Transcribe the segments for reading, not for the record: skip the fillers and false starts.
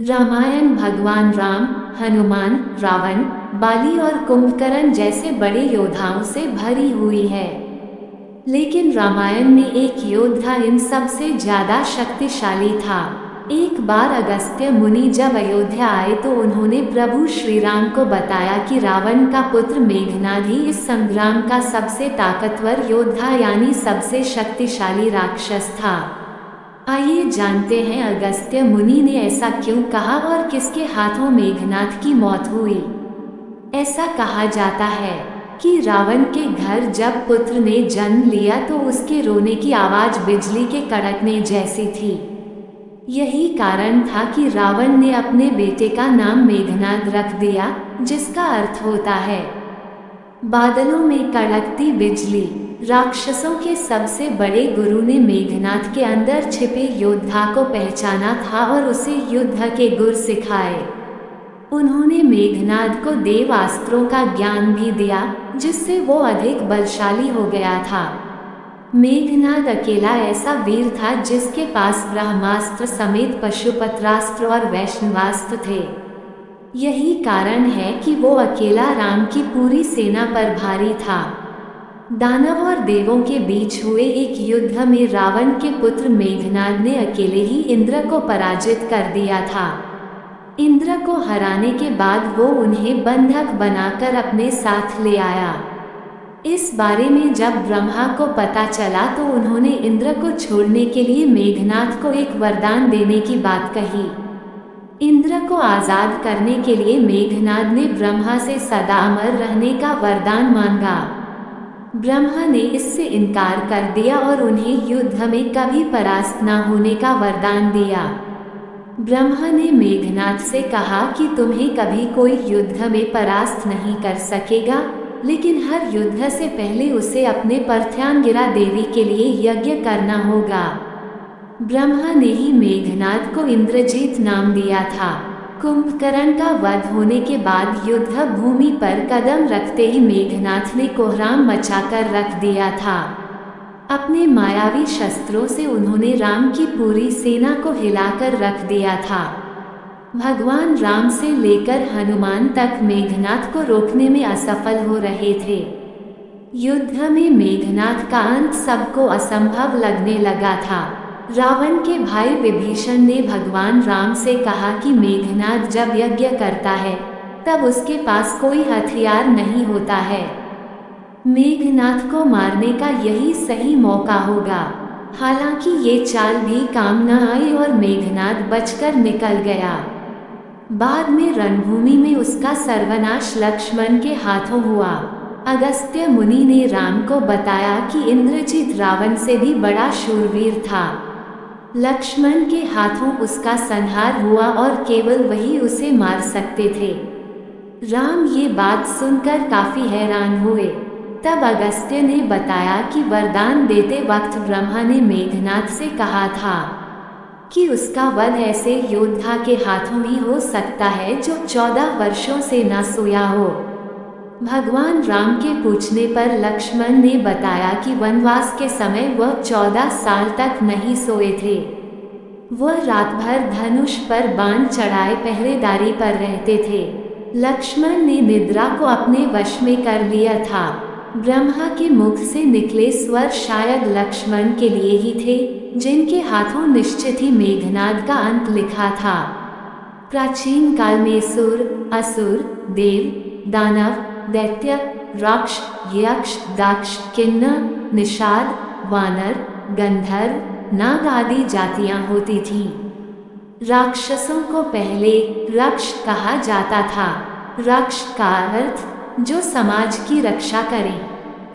रामायण भगवान राम, हनुमान, रावण, बाली और कुंभकर्ण जैसे बड़े योद्धाओं से भरी हुई है। लेकिन रामायण में एक योद्धा इन सबसे ज्यादा शक्तिशाली था। एक बार अगस्त्य मुनि जब अयोध्या आए तो उन्होंने प्रभु श्री राम को बताया कि रावण का पुत्र मेघनाद ही इस संग्राम का सबसे ताकतवर योद्धा यानी सबसे शक्तिशाली राक्षस था। आइए जानते हैं अगस्त्य मुनि ने ऐसा क्यों कहा और किसके हाथों मेघनाद की मौत हुई। ऐसा कहा जाता है कि रावण के घर जब पुत्र ने जन्म लिया तो उसके रोने की आवाज बिजली के कड़कने जैसी थी। यही कारण था कि रावण ने अपने बेटे का नाम मेघनाद रख दिया, जिसका अर्थ होता है बादलों में कड़कती बिजली। राक्षसों के सबसे बड़े गुरु ने मेघनाद के अंदर छिपे योद्धा को पहचाना था और उसे युद्ध के गुर सिखाए। उन्होंने मेघनाद को देवास्त्रों का ज्ञान भी दिया, जिससे वो अधिक बलशाली हो गया था। मेघनाद अकेला ऐसा वीर था जिसके पास ब्रह्मास्त्र समेत पशुपत्रास्त्र और वैष्णवास्त्र थे। यही कारण है कि वो अकेला राम की पूरी सेना पर भारी था। दानव और देवों के बीच हुए एक युद्ध में रावण के पुत्र मेघनाद ने अकेले ही इंद्र को पराजित कर दिया था। इंद्र को हराने के बाद वो उन्हें बंधक बनाकर अपने साथ ले आया। इस बारे में जब ब्रह्मा को पता चला तो उन्होंने इंद्र को छोड़ने के लिए मेघनाद को एक वरदान देने की बात कही। इंद्र को आजाद करने के लिए मेघनाद ने ब्रह्मा से सदा अमर रहने का वरदान मांगा। ब्रह्मा ने इससे इनकार कर दिया और उन्हें युद्ध में कभी परास्त न होने का वरदान दिया। ब्रह्मा ने मेघनाद से कहा कि तुम्हें कभी कोई युद्ध में परास्त नहीं कर सकेगा, लेकिन हर युद्ध से पहले उसे अपने पार्थांगिरा देवी के लिए यज्ञ करना होगा। ब्रह्मा ने ही मेघनाद को इंद्रजीत नाम दिया था। कुंभकर्ण का वध होने के बाद युद्ध भूमि पर कदम रखते ही मेघनाद ने कोहराम मचाकर रख दिया था। अपने मायावी शस्त्रों से उन्होंने राम की पूरी सेना को हिलाकर रख दिया था। भगवान राम से लेकर हनुमान तक मेघनाद को रोकने में असफल हो रहे थे। युद्ध में मेघनाद का अंत सबको असंभव लगने लगा था। रावण के भाई विभीषण ने भगवान राम से कहा कि मेघनाद जब यज्ञ करता है तब उसके पास कोई हथियार नहीं होता है। मेघनाद को मारने का यही सही मौका होगा। हालांकि ये चाल भी काम न आई और मेघनाद बचकर निकल गया। बाद में रणभूमि में उसका सर्वनाश लक्ष्मण के हाथों हुआ। अगस्त्य मुनि ने राम को बताया कि इंद्रजीत रावण से भी बड़ा शूरवीर था। लक्ष्मण के हाथों उसका संहार हुआ और केवल वही उसे मार सकते थे। राम ये बात सुनकर काफी हैरान हुए। तब अगस्त्य ने बताया कि वरदान देते वक्त ब्रह्मा ने मेघनाद से कहा था कि उसका वध ऐसे योद्धा के हाथों ही हो सकता है जो 14 वर्षों से न सोया हो। भगवान राम के पूछने पर लक्ष्मण ने बताया कि वनवास के समय वह 14 साल तक नहीं सोए थे। वह रात भर धनुष पर बाण चढ़ाए पहरेदारी पर रहते थे। लक्ष्मण ने निद्रा को अपने वश में कर लिया था। ब्रह्मा के मुख से निकले स्वर शायद लक्ष्मण के लिए ही थे, जिनके हाथों निश्चित ही मेघनाद का अंत लिखा था। प्राचीन काल में सुर, असुर, देव, दानव, दैत्य, राक्ष, यक्ष, दाक्ष, किन्नर, निषाद, वानर, गंधर्व, नाग आदि जातियां होती थीं। राक्षसों को पहले रक्ष कहा जाता था। रक्ष का अर्थ जो समाज की रक्षा करें।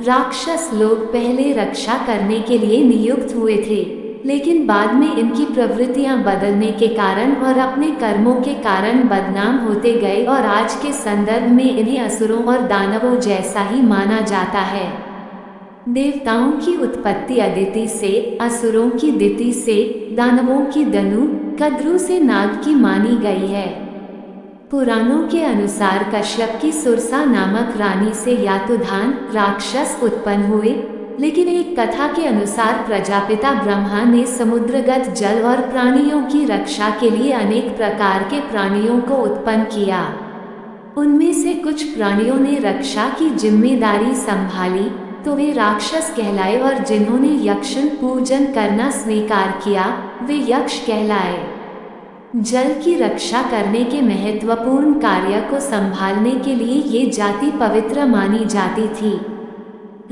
राक्षस लोग पहले रक्षा करने के लिए नियुक्त हुए थे, लेकिन बाद में इनकी प्रवृत्तियां बदलने के कारण और अपने कर्मों के कारण बदनाम होते गए और आज के संदर्भ में इन्हें असुरों और दानवों जैसा ही माना जाता है। देवताओं की उत्पत्ति अदिति से, असुरों की दिति से, दानवों की दनु, कद्रु से नाग की मानी गई है। पुराणों के अनुसार कश्यप की सुरसा नामक रानी से यातुधान राक्षस उत्पन्न हुए। लेकिन एक कथा के अनुसार प्रजापिता ब्रह्मा ने समुद्रगत जल और प्राणियों की रक्षा के लिए अनेक प्रकार के प्राणियों को उत्पन्न किया। उनमें से कुछ प्राणियों ने रक्षा की जिम्मेदारी संभाली तो वे राक्षस कहलाए, और जिन्होंने यक्षन पूजन करना स्वीकार किया वे यक्ष कहलाए। जल की रक्षा करने के महत्वपूर्ण कार्य को संभालने के लिए ये जाति पवित्र मानी जाती थी।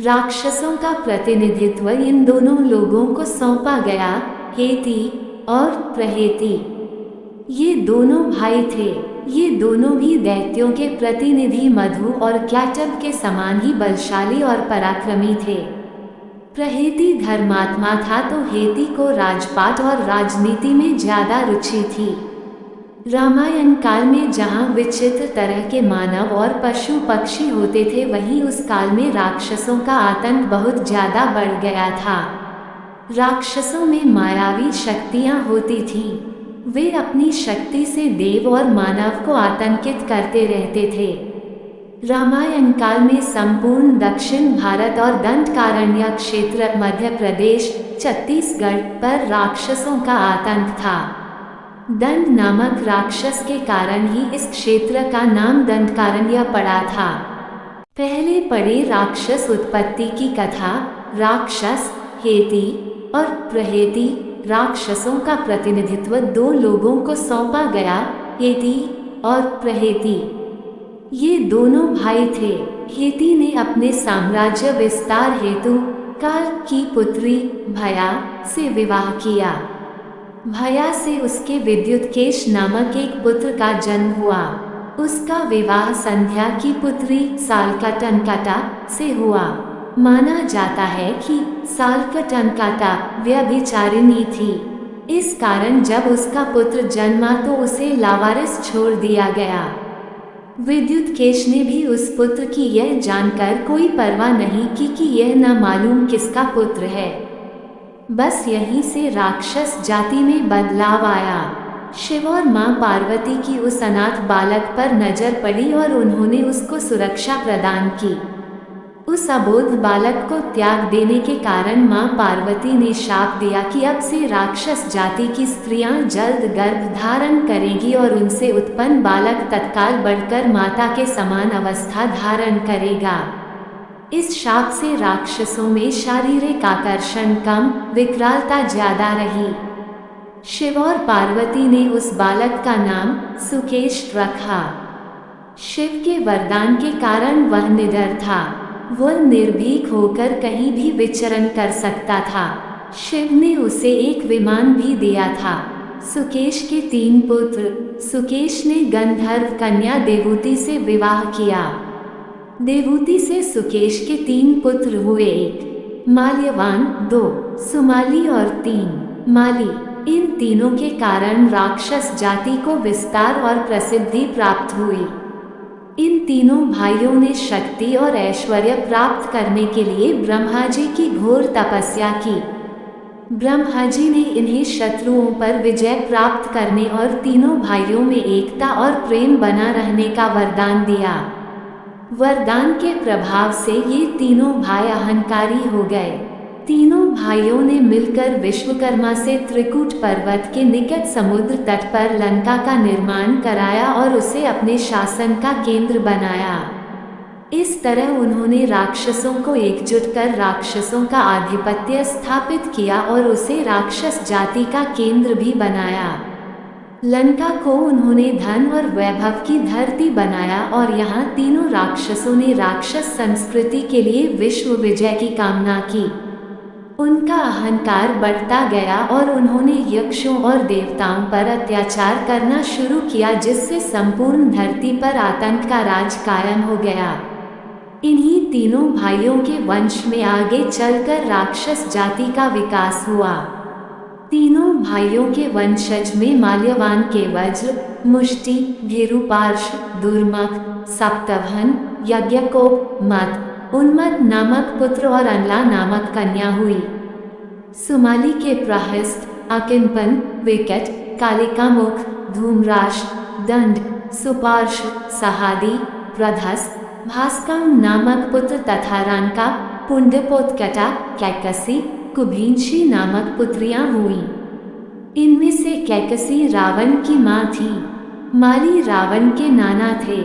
राक्षसों का प्रतिनिधित्व इन दोनों लोगों को सौंपा गया, हेती और प्रहेती। ये दोनों भाई थे। ये दोनों भी दैत्यों के प्रतिनिधि मधु और कैटब के समान ही बलशाली और पराक्रमी थे। प्रहेती धर्मात्मा था तो हेती को राजपाट और राजनीति में ज्यादा रुचि थी। रामायण काल में जहाँ विचित्र तरह के मानव और पशु पक्षी होते थे, वहीं उस काल में राक्षसों का आतंक बहुत ज्यादा बढ़ गया था। राक्षसों में मायावी शक्तियाँ होती थीं। वे अपनी शक्ति से देव और मानव को आतंकित करते रहते थे। रामायण काल में संपूर्ण दक्षिण भारत और दंडकारण्य क्षेत्र, मध्य प्रदेश, छत्तीसगढ़ पर राक्षसों का आतंक था। दंड नामक राक्षस के कारण ही इस क्षेत्र का नाम दंडकारण्य पड़ा था। पहले पढ़े राक्षस उत्पत्ति की कथा। राक्षस हेती और प्रहेती राक्षसों का प्रतिनिधित्व दो लोगों को सौंपा गया, हेती और प्रहेती। ये दोनों भाई थे। हेती ने अपने साम्राज्य विस्तार हेतु काल की पुत्री भया से विवाह किया। भया से उसके विद्युतकेश नामक एक पुत्र का जन्म हुआ। उसका विवाह संध्या की पुत्री सालकटनकटा से हुआ। माना जाता है कि सालकटनकटा व्यभिचारिणी थी। इस कारण जब उसका पुत्र जन्मा तो उसे लावारिस छोड़ दिया गया। विद्युतकेश ने भी उस पुत्र की यह जानकर कोई परवाह नहीं की कि यह न मालूम किसका पुत्र है। बस यहीं से राक्षस जाति में बदलाव आया। शिव और मां पार्वती की उस अनाथ बालक पर नजर पड़ी और उन्होंने उसको सुरक्षा प्रदान की। उस अबोध बालक को त्याग देने के कारण मां पार्वती ने शाप दिया कि अब से राक्षस जाति की स्त्रियां जल्द गर्भ धारण करेगी और उनसे उत्पन्न बालक तत्काल बढ़कर माता के समान अवस्था धारण करेगा। इस शाप से राक्षसों में शारीरिक आकर्षण कम, विकरालता ज्यादा रही। शिव और पार्वती ने उस बालक का नाम सुकेश रखा। शिव के वरदान के कारण वह निडर था। वह निर्भीक होकर कहीं भी विचरण कर सकता था। शिव ने उसे एक विमान भी दिया था। सुकेश के 3 पुत्र। सुकेश ने गंधर्व कन्या देवूति से विवाह किया। देवूति से सुकेश के 3 पुत्र हुए, 1 माल्यवान, 2 सुमाली और 3 माली। इन तीनों के कारण राक्षस जाति को विस्तार और प्रसिद्धि प्राप्त हुई। इन तीनों भाइयों ने शक्ति और ऐश्वर्य प्राप्त करने के लिए ब्रह्मा जी की घोर तपस्या की। ब्रह्मा जी ने इन्हें शत्रुओं पर विजय प्राप्त करने और तीनों भाइयों में एकता और प्रेम बना रहने का वरदान दिया। वरदान के प्रभाव से ये तीनों भाई अहंकारी हो गए। तीनों भाइयों ने मिलकर विश्वकर्मा से त्रिकूट पर्वत के निकट समुद्र तट पर लंका का निर्माण कराया और उसे अपने शासन का केंद्र बनाया। इस तरह उन्होंने राक्षसों को एकजुट कर राक्षसों का आधिपत्य स्थापित किया और उसे राक्षस जाति का केंद्र भी बनाया। लंका को उन्होंने धन और वैभव की धरती बनाया और यहाँ तीनों राक्षसों ने राक्षस संस्कृति के लिए विश्व विजय की कामना की। उनका अहंकार बढ़ता गया और उन्होंने यक्षों और देवताओं पर अत्याचार करना शुरू किया, जिससे संपूर्ण धरती पर आतंक का राज कायम हो गया। इन्हीं तीनों भाइयों के वंश में आगे चलकर राक्षस जाति का विकास हुआ। तीनों भाइयों के वंशज में माल्यवान के वज्र, मुष्टि, भीरुपार्श्व, दुर्मक, सप्तभन, यज्ञकोप, मत, उन्मत्त नामक पुत्र और अनला नामक कन्या हुई। सुमाली के प्रहस्त, अकिंपन, विकट, कालिकामुख, धूम्राक्ष, दंड, सुपार्श्व, सहादी, प्रधस, भास्कम नामक पुत्र तथा रानका, पुंडपोतकटा, कैकसी, कुभींशी नामक पुत्रियां हुईं। इनमें से कैकसी रावण की मां थी। माली रावण के नाना थे।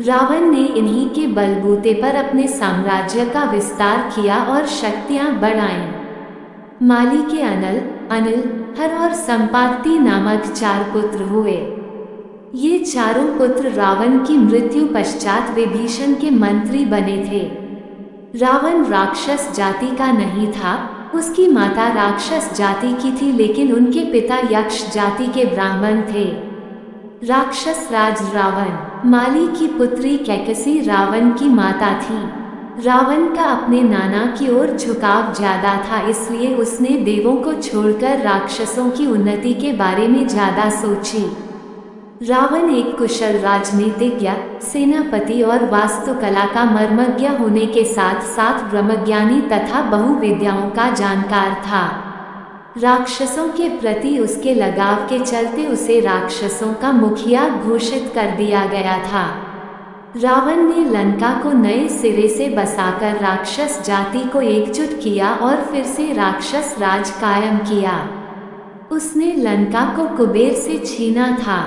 रावण ने इन्हीं के बलबूते पर अपने साम्राज्य का विस्तार किया और शक्तियां बढ़ाईं। माली के अनल, अनिल, हर और संपाति नामक 4 पुत्र हुए। ये चारों पुत्र रावण की मृत्यु पश्चात विभीषण के मंत्री बने थे। रावण राक्षस जाति का नहीं था, उसकी माता राक्षस जाति की थी, लेकिन उनके पिता यक्ष जाति के ब्राह्मण थे। राक्षस राज रावण। माली की पुत्री कैकसी रावण की माता थी। रावण का अपने नाना की ओर झुकाव ज्यादा था, इसलिए उसने देवों को छोड़कर राक्षसों की उन्नति के बारे में ज्यादा सोची। रावण एक कुशल राजनीतिज्ञ, सेनापति और वास्तुकला का मर्मज्ञ होने के साथ साथ ब्रह्मज्ञानी तथा बहुविद्याओं का जानकार था। राक्षसों के प्रति उसके लगाव के चलते उसे राक्षसों का मुखिया घोषित कर दिया गया था। रावण ने लंका को नए सिरे से बसाकर राक्षस जाति को एकजुट किया और फिर से राक्षस राज कायम किया। उसने लंका को कुबेर से छीना था।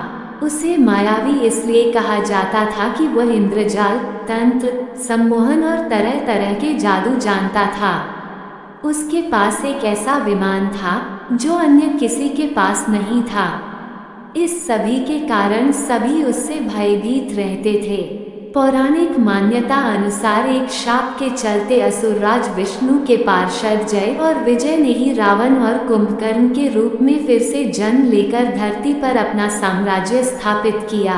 उसे मायावी इसलिए कहा जाता था कि वह इंद्रजाल, तंत्र, सम्मोहन और तरह तरह के जादू जानता था। उसके पास एक ऐसा विमान था जो अन्य किसी के पास नहीं था। इस सभी के कारण सभी उससे भयभीत रहते थे। पौराणिक मान्यता अनुसार एक शाप के चलते असुरराज विष्णु के पार्षद जय और विजय ने ही रावण और कुंभकर्ण के रूप में फिर से जन्म लेकर धरती पर अपना साम्राज्य स्थापित किया।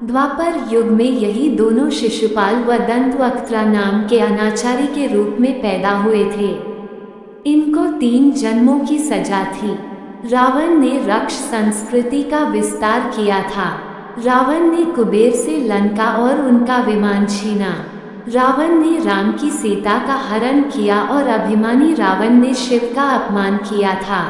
द्वापर युग में यही दोनों शिशुपाल व दंतवक्त्र नाम के अनाचारी के रूप में पैदा हुए थे। इनको 3 जन्मों की सजा थी। रावण ने रक्ष संस्कृति का विस्तार किया था। रावण ने कुबेर से लंका और उनका विमान छीना। रावण ने राम की सीता का हरण किया और अभिमानी रावण ने शिव का अपमान किया था।